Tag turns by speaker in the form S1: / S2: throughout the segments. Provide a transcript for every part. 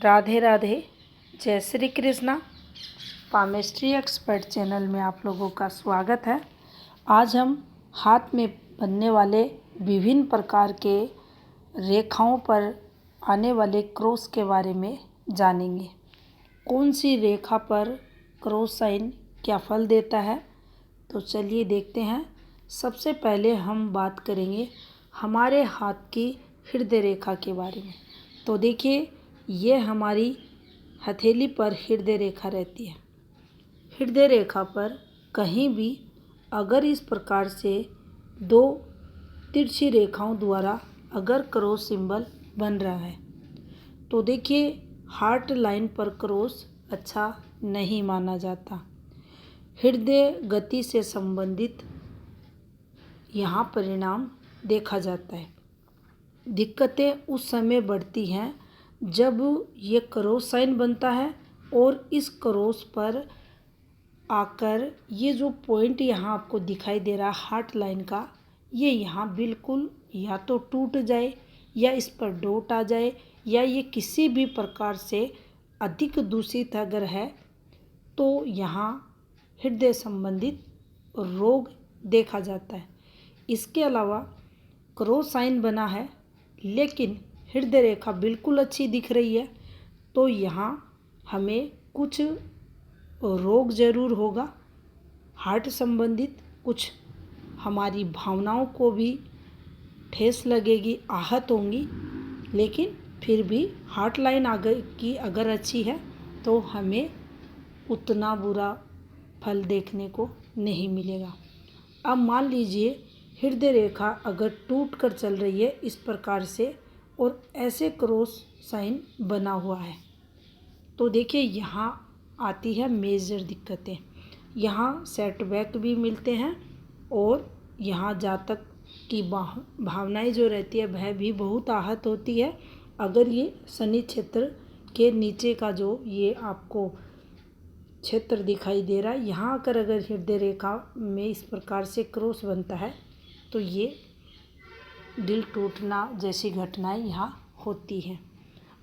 S1: राधे राधे। जय Shri Krishna. Palmistry expert channel में आप लोगों का स्वागत है। आज हम हाथ में बनने वाले विभिन्न प्रकार के रेखाओं पर आने वाले क्रॉस के बारे में जानेंगे। कौन सी रेखा पर क्रॉस साइन क्या फल देता है, तो चलिए देखते हैं। सबसे पहले हम बात करेंगे हमारे हाथ की हृदय रेखा के बारे में। तो देखिए, ये हमारी हथेली पर हृदय रेखा रहती है। हृदय रेखा पर कहीं भी अगर इस प्रकार से दो तिरछी रेखाओं द्वारा अगर क्रॉस सिंबल बन रहा है, तो देखिए हार्ट लाइन पर क्रॉस अच्छा नहीं माना जाता। हृदय गति से संबंधित यहाँ परिणाम देखा जाता है। दिक्कतें उस समय बढ़ती हैं जब ये क्रॉस साइन बनता है और इस क्रॉस पर आकर ये जो पॉइंट यहाँ आपको दिखाई दे रहा है हार्ट लाइन का, ये यहाँ बिल्कुल या तो टूट जाए या इस पर डॉट आ जाए या ये किसी भी प्रकार से अधिक दूषित अगर है तो यहाँ हृदय संबंधित रोग देखा जाता है। इसके अलावा क्रॉस साइन बना है लेकिन हृदय रेखा बिल्कुल अच्छी दिख रही है, तो यहाँ हमें कुछ रोग ज़रूर होगा हार्ट संबंधित। कुछ हमारी भावनाओं को भी ठेस लगेगी, आहत होंगी, लेकिन फिर भी हार्ट लाइन आगे की अगर अच्छी है तो हमें उतना बुरा फल देखने को नहीं मिलेगा। अब मान लीजिए हृदय रेखा अगर टूट कर चल रही है इस प्रकार से और ऐसे क्रॉस साइन बना हुआ है, तो देखिए यहाँ आती है मेजर दिक्कतें। यहाँ सेटबैक भी मिलते हैं और यहाँ जातक की भावनाएं जो रहती है वह भी बहुत आहत होती है। अगर ये शनि क्षेत्र के नीचे का जो ये आपको क्षेत्र दिखाई दे रहा है, यहाँ आकर अगर हृदय रेखा में इस प्रकार से क्रॉस बनता है तो ये दिल टूटना जैसी घटनाएं यहाँ होती हैं।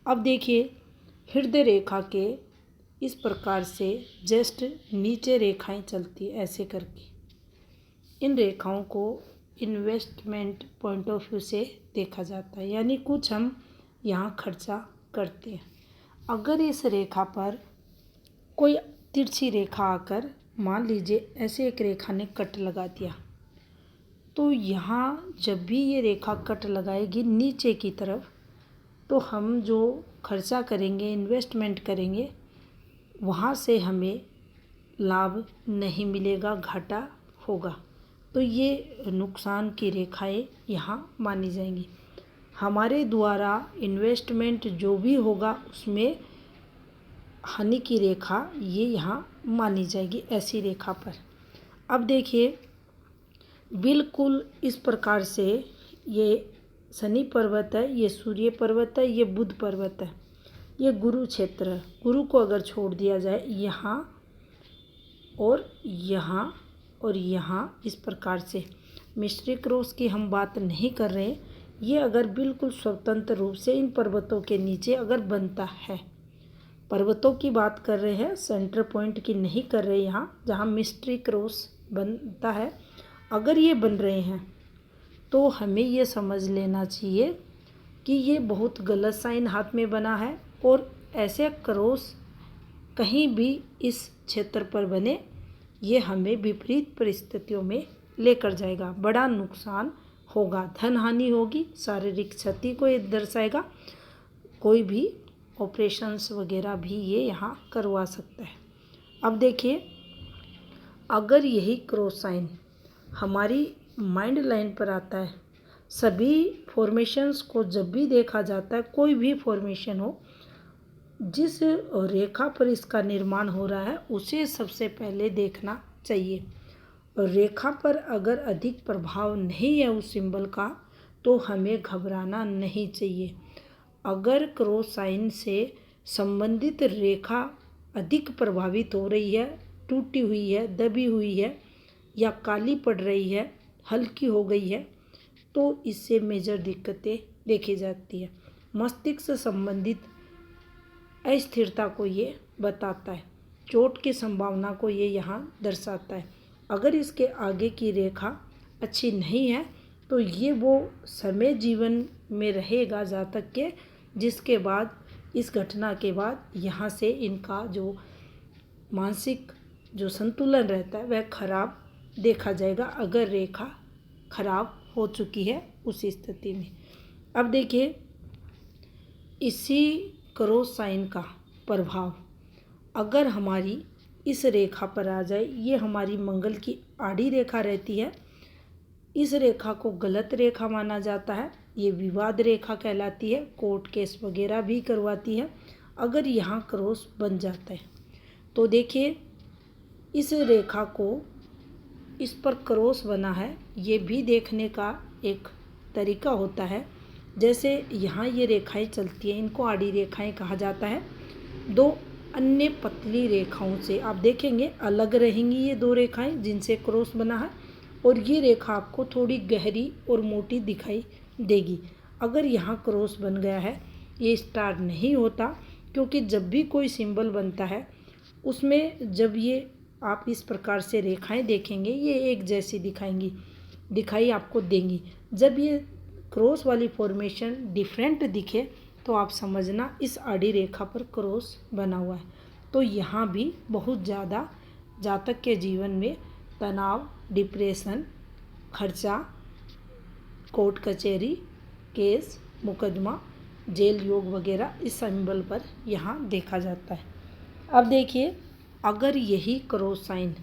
S1: अब देखिए हृदय रेखा के इस प्रकार से जस्ट नीचे रेखाएं चलती है ऐसे करके। इन रेखाओं को इन्वेस्टमेंट पॉइंट ऑफ व्यू से देखा जाता है, यानी कुछ हम यहाँ खर्चा करते हैं। अगर इस रेखा पर कोई तिरछी रेखा आकर मान लीजिए ऐसे एक रेखा ने कट लगा दिया, तो यहाँ जब भी ये रेखा कट लगाएगी नीचे की तरफ, तो हम जो खर्चा करेंगे, इन्वेस्टमेंट करेंगे, वहाँ से हमें लाभ नहीं मिलेगा, घाटा होगा। तो ये नुकसान की रेखाएं यहाँ मानी जाएंगी। हमारे द्वारा इन्वेस्टमेंट जो भी होगा उसमें हानि की रेखा ये यहाँ मानी जाएगी ऐसी रेखा पर। अब देखिए बिल्कुल इस प्रकार से ये शनि पर्वत है, ये सूर्य पर्वत है, ये बुध पर्वत है, ये गुरु क्षेत्र है। गुरु को अगर छोड़ दिया जाए यहाँ और यहाँ और यहाँ इस प्रकार से, मिस्ट्री क्रॉस की हम बात नहीं कर रहे हैं। ये अगर बिल्कुल स्वतंत्र रूप से इन पर्वतों के नीचे अगर बनता है, पर्वतों की बात कर रहे हैं, सेंटर पॉइंट की नहीं कर रहे यहाँ जहाँ मिस्ट्री क्रॉस बनता है। अगर ये बन रहे हैं तो हमें ये समझ लेना चाहिए कि ये बहुत गलत साइन हाथ में बना है और ऐसे क्रॉस कहीं भी इस क्षेत्र पर बने ये हमें विपरीत परिस्थितियों में लेकर जाएगा, बड़ा नुकसान होगा, धन हानि होगी, शारीरिक क्षति को ये दर्शाएगा। कोई भी ऑपरेशंस वगैरह भी ये यहाँ करवा सकता है। अब देखिए अगर यही क्रॉस साइन हमारी माइंड लाइन पर आता है, सभी फॉर्मेशंस को जब भी देखा जाता है, कोई भी फॉर्मेशन हो, जिस रेखा पर इसका निर्माण हो रहा है उसे सबसे पहले देखना चाहिए। रेखा पर अगर अधिक प्रभाव नहीं है उस सिंबल का तो हमें घबराना नहीं चाहिए। अगर क्रॉस साइन से संबंधित रेखा अधिक प्रभावित हो रही है, टूटी हुई है, दबी हुई है या काली पड़ रही है, हल्की हो गई है, तो इससे मेजर दिक्कतें देखी जाती है। मस्तिष्क से संबंधित अस्थिरता को ये बताता है, चोट की संभावना को ये यहाँ दर्शाता है। अगर इसके आगे की रेखा अच्छी नहीं है तो ये वो समय जीवन में रहेगा जहाँ तक के जिसके बाद इस घटना के बाद यहाँ से इनका जो मानसिक जो संतुलन रहता है वह खराब देखा जाएगा, अगर रेखा खराब हो चुकी है उस स्थिति में। अब देखिए इसी क्रॉस साइन का प्रभाव अगर हमारी इस रेखा पर आ जाए, ये हमारी मंगल की आड़ी रेखा रहती है। इस रेखा को गलत रेखा माना जाता है, ये विवाद रेखा कहलाती है, कोर्ट केस वगैरह भी करवाती है। अगर यहाँ क्रॉस बन जाता है तो देखिए इस रेखा को, इस पर क्रॉस बना है, ये भी देखने का एक तरीका होता है। जैसे यहाँ ये रेखाएं चलती हैं, इनको आड़ी रेखाएं कहा जाता है। दो अन्य पतली रेखाओं से आप देखेंगे अलग रहेंगी ये दो रेखाएं जिनसे क्रॉस बना है, और ये रेखा आपको थोड़ी गहरी और मोटी दिखाई देगी। अगर यहाँ क्रॉस बन गया है, ये स्टार नहीं होता, क्योंकि जब भी कोई सिंबल बनता है उसमें जब ये आप इस प्रकार से रेखाएं देखेंगे ये एक जैसी दिखाई आपको देंगी। जब ये क्रॉस वाली फॉर्मेशन डिफरेंट दिखे तो आप समझना इस आड़ी रेखा पर क्रॉस बना हुआ है। तो यहाँ भी बहुत ज़्यादा जातक के जीवन में तनाव, डिप्रेशन, खर्चा, कोर्ट कचहरी, केस, मुकदमा, जेल योग वगैरह इस सिंबल पर यहाँ देखा जाता है। अब देखिए अगर यही क्रॉस साइन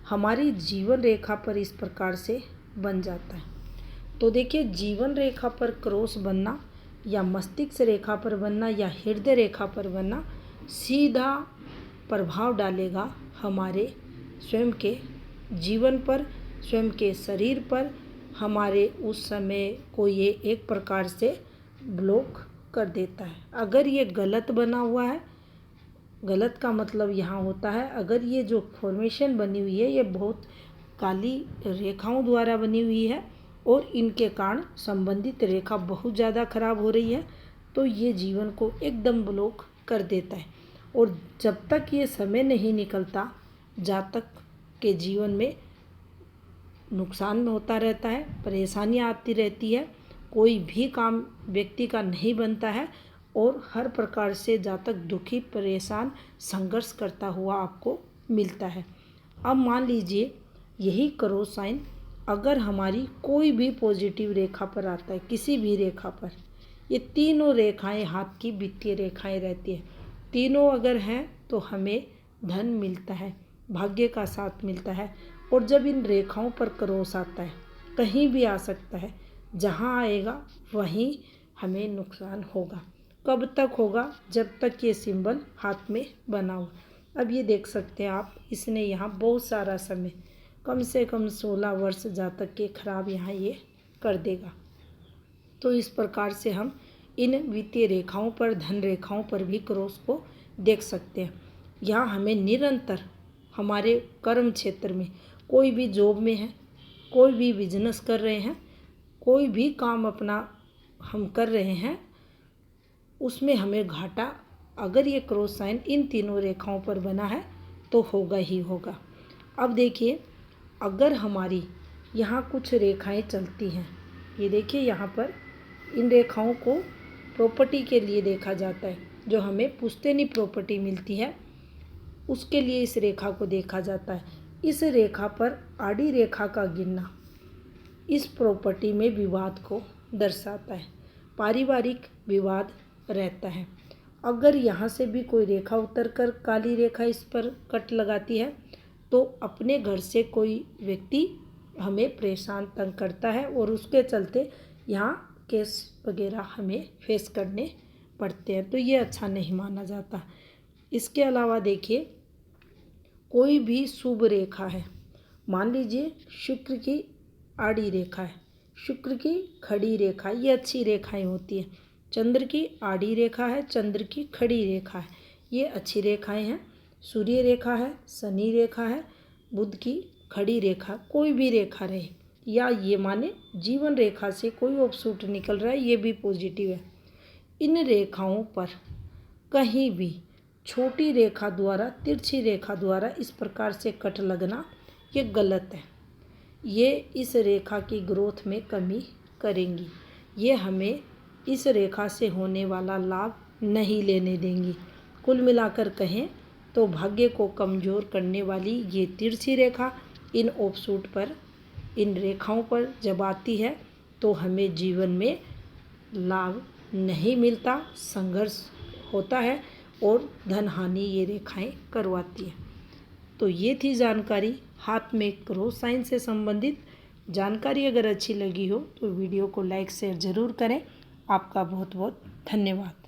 S1: हमारी जीवन रेखा पर इस प्रकार से बन जाता है तो देखिए जीवन रेखा पर क्रॉस बनना या मस्तिष्क रेखा पर बनना या हृदय रेखा पर बनना सीधा प्रभाव डालेगा हमारे स्वयं के जीवन पर, स्वयं के शरीर पर। हमारे उस समय को ये एक प्रकार से ब्लॉक कर देता है। अगर ये गलत बना हुआ है, गलत का मतलब यहाँ होता है अगर ये जो फॉर्मेशन बनी हुई है ये बहुत काली रेखाओं द्वारा बनी हुई है और इनके कारण संबंधित रेखा बहुत ज़्यादा खराब हो रही है, तो ये जीवन को एकदम ब्लॉक कर देता है। और जब तक ये समय नहीं निकलता जातक के जीवन में नुकसान होता रहता है, परेशानियाँ आती रहती है, कोई भी काम व्यक्ति का नहीं बनता है और हर प्रकार से जातक दुखी, परेशान, संघर्ष करता हुआ आपको मिलता है। अब मान लीजिए यही क्रॉस साइन अगर हमारी कोई भी पॉजिटिव रेखा पर आता है, किसी भी रेखा पर, ये तीनों रेखाएं हाथ की वित्तीय रेखाएं रहती हैं, तीनों अगर हैं तो हमें धन मिलता है, भाग्य का साथ मिलता है। और जब इन रेखाओं पर क्रॉस आता है, कहीं भी आ सकता है, जहाँ आएगा वहीं हमें नुकसान होगा। कब तक होगा? जब तक ये सिंबल हाथ में बना हो। अब ये देख सकते हैं आप, इसने यहाँ बहुत सारा समय, कम से कम 16 वर्ष जातक के खराब यहाँ ये कर देगा। तो इस प्रकार से हम इन वित्तीय रेखाओं पर, धन रेखाओं पर भी क्रॉस को देख सकते हैं। यहाँ हमें निरंतर हमारे कर्म क्षेत्र में, कोई भी जॉब में है, कोई भी बिजनेस कर रहे हैं, कोई भी काम अपना हम कर रहे हैं, उसमें हमें घाटा अगर ये क्रॉस साइन इन तीनों रेखाओं पर बना है तो होगा ही होगा। अब देखिए अगर हमारी यहाँ कुछ रेखाएं चलती हैं, ये देखिए यहाँ पर इन रेखाओं को प्रॉपर्टी के लिए देखा जाता है, जो हमें पुश्तैनी प्रॉपर्टी मिलती है उसके लिए इस रेखा को देखा जाता है। इस रेखा पर आड़ी रेखा का गिरना इस प्रॉपर्टी में विवाद को दर्शाता है, पारिवारिक विवाद रहता है। अगर यहाँ से भी कोई रेखा उतरकर काली रेखा इस पर कट लगाती है तो अपने घर से कोई व्यक्ति हमें परेशान तंग करता है और उसके चलते यहाँ केस वगैरह हमें फेस करने पड़ते हैं, तो ये अच्छा नहीं माना जाता। इसके अलावा देखिए कोई भी शुभ रेखा है, मान लीजिए शुक्र की आड़ी रेखा है, शुक्र की खड़ी रेखा, ये अच्छी रेखाएं होती हैं। चंद्र की आड़ी रेखा है, चंद्र की खड़ी रेखा है, ये अच्छी रेखाएं हैं। सूर्य रेखा है, शनि रेखा है, बुध की खड़ी रेखा, कोई भी रेखा रहे, या ये माने जीवन रेखा से कोई ऑफशूट निकल रहा है, ये भी पॉजिटिव है। इन रेखाओं पर कहीं भी छोटी रेखा द्वारा, तिरछी रेखा द्वारा इस प्रकार से कट लगना ये गलत है। ये इस रेखा की ग्रोथ में कमी करेंगी, ये हमें इस रेखा से होने वाला लाभ नहीं लेने देंगी। कुल मिलाकर कहें तो भाग्य को कमज़ोर करने वाली ये तिरछी रेखा इन ऑफशूट पर, इन रेखाओं पर जब आती है तो हमें जीवन में लाभ नहीं मिलता, संघर्ष होता है और धन हानि ये रेखाएं करवाती हैं। तो ये थी जानकारी हाथ में क्रॉस साइन से संबंधित। जानकारी अगर अच्छी लगी हो तो वीडियो को लाइक शेयर ज़रूर करें। आपका बहुत बहुत धन्यवाद।